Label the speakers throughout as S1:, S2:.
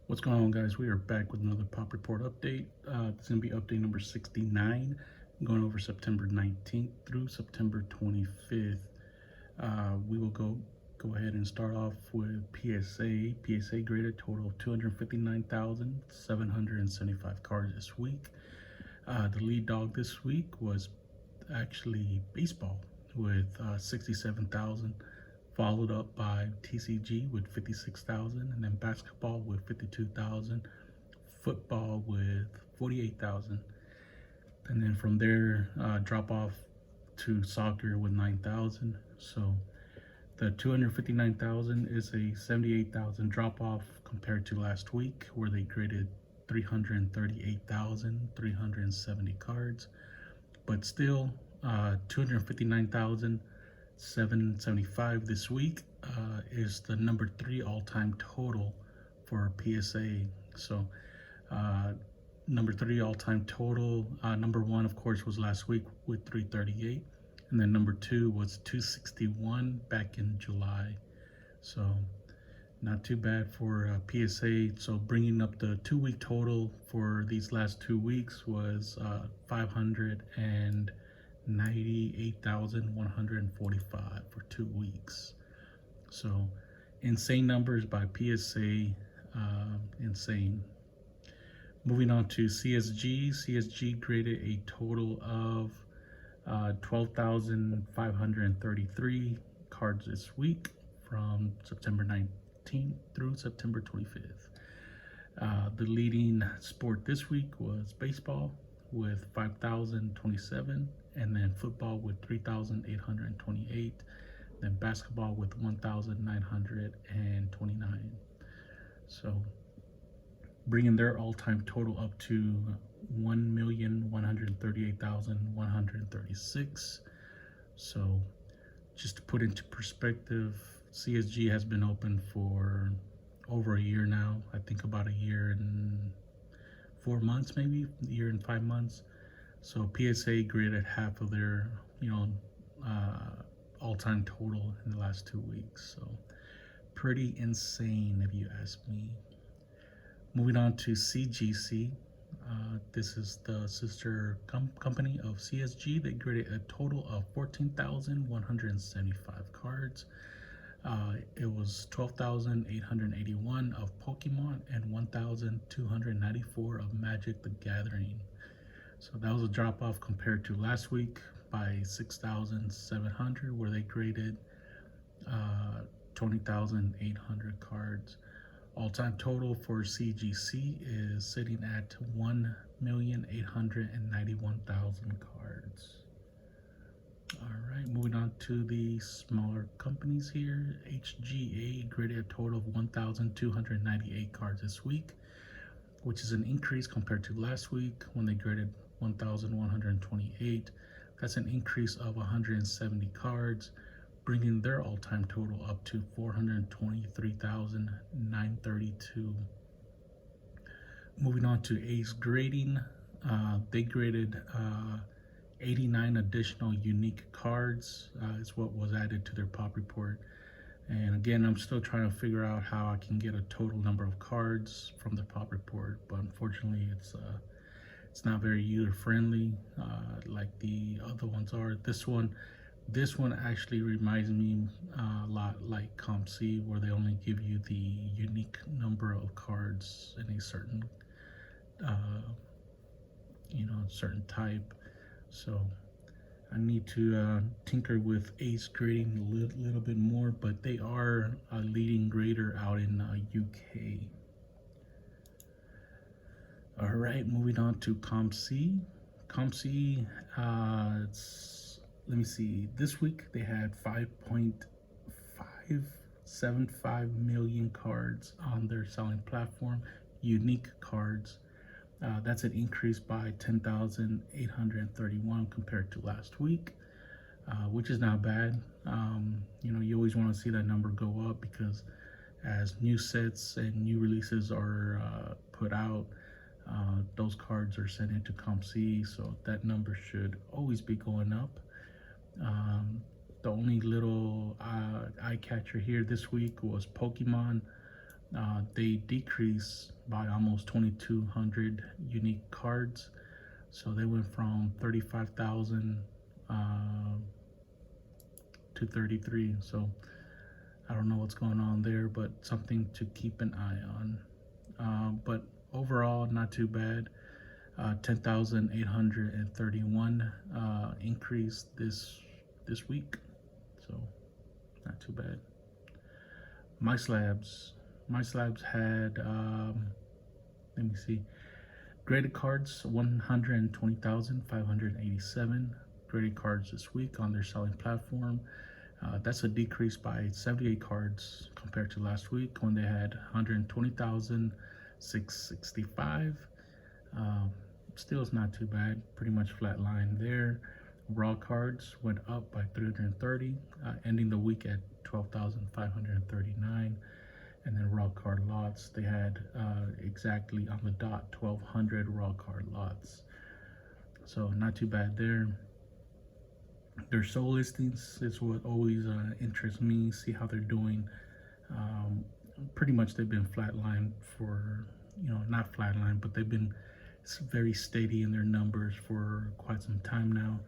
S1: What's going on, guys? We are back with another pop report update. This is going to be update number 69, going over September 19th through September 25th. We will go ahead and start off with PSA. PSA graded total of 259,775 cards this week. The lead dog this week was actually baseball with 67,000, followed up by CGC with 56,000, and then basketball with 52,000, football with 48,000, and then from there drop off to soccer with 9,000. So the 259,000 is a 78,000 drop off compared to last week, where they graded 338,370 cards, but still 259,775 this week is the number 3 all-time total for PSA. So number 3 all-time total, number 1 of course was last week with 338, and then number 2 was 261 back in July. So not too bad for PSA. So bringing up the 2-week total for these last 2 weeks was 598,145 for 2 weeks. So insane numbers by PSA, insane. Moving on to CSG. CSG graded a total of 12,533 cards this week from September 19th through September 25th. The leading sport this week was baseball with 5,027, and then football with 3,828, then basketball with 1,929. So bringing their all-time total up to 1,138,136. So just to put into perspective, CSG has been open for over a year now. I think about a year and 4 months, maybe a year and 5 months. So PSA graded half of their all-time total in the last 2 weeks. So pretty insane if you ask me. Moving on to CGC. This is the sister company of CSG. They graded a total of 14,175 cards. It was 12,881 of Pokemon and 1,294 of Magic the Gathering. So that was a drop off compared to last week by 6,700, where they graded 20,800 cards. All-time total for CGC is sitting at 1,891,000 cards. All right, moving on to the smaller companies here. HGA graded a total of 1,298 cards this week, which is an increase compared to last week when they graded 1,128. That's an increase of 170 cards, bringing their all-time total up to 423,932. Moving on to Ace Grading, they graded 89 additional unique cards is what was added to their pop report. And again, I'm still trying to figure out how I can get a total number of cards from the pop report, but unfortunately it's not very user friendly like the other ones are. This one actually reminds me a lot like COMC, where they only give you the unique number of cards in a certain certain type. So I need to tinker with Ace Grading a little bit more, but they are a leading grader out in UK. All right, moving on to COMC. COMC, let me see. This week they had 5.575 million cards on their selling platform, unique cards. That's an increase by 10,831 compared to last week, which is not bad. You always want to see that number go up, because as new sets and new releases are put out, those cards are sent into COMC, so that number should always be going up. The only little eye catcher here this week was Pokemon. They decreased by almost 2,200 unique cards. So they went from 35,000 to 33. So I don't know what's going on there, but something to keep an eye on. But overall, not too bad. 10,831 increase this week, so not too bad. MySlabs, MySlabs had let me see, graded cards 120,587 graded cards this week on their selling platform. That's a decrease by 78 cards compared to last week when they had 120,665. Still is not too bad, pretty much flat line there. Raw cards went up by 330, ending the week at 12,539. And then raw card lots, they had exactly on the dot 1,200 raw card lots. So not too bad there. Their sold listings is what always interests me, see how they're doing. Pretty much they've been flatline for, not flatline, but they've been very steady in their numbers for quite some time now.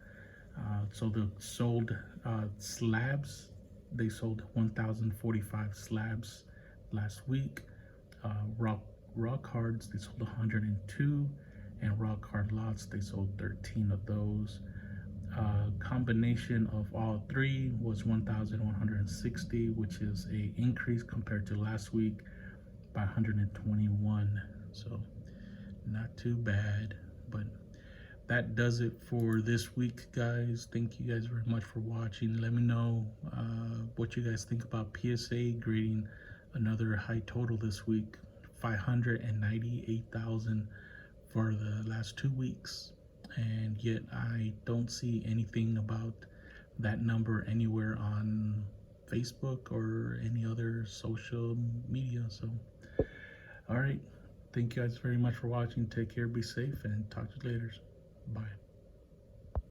S1: So the sold slabs, they sold 1,045 slabs last week. Raw cards, they sold 102, and raw card lots, they sold 13 of those. Combination of all three was 1,160, which is a increase compared to last week by 121. So not too bad, but that does it for this week, guys. Thank you guys very much for watching. Let me know what you guys think about PSA grading another high total this week, 598,000 for the last 2 weeks, and yet I don't see anything about that number anywhere on Facebook or any other social media. So all right, thank you guys very much for watching. Take care, be safe, and talk to you later. Bye.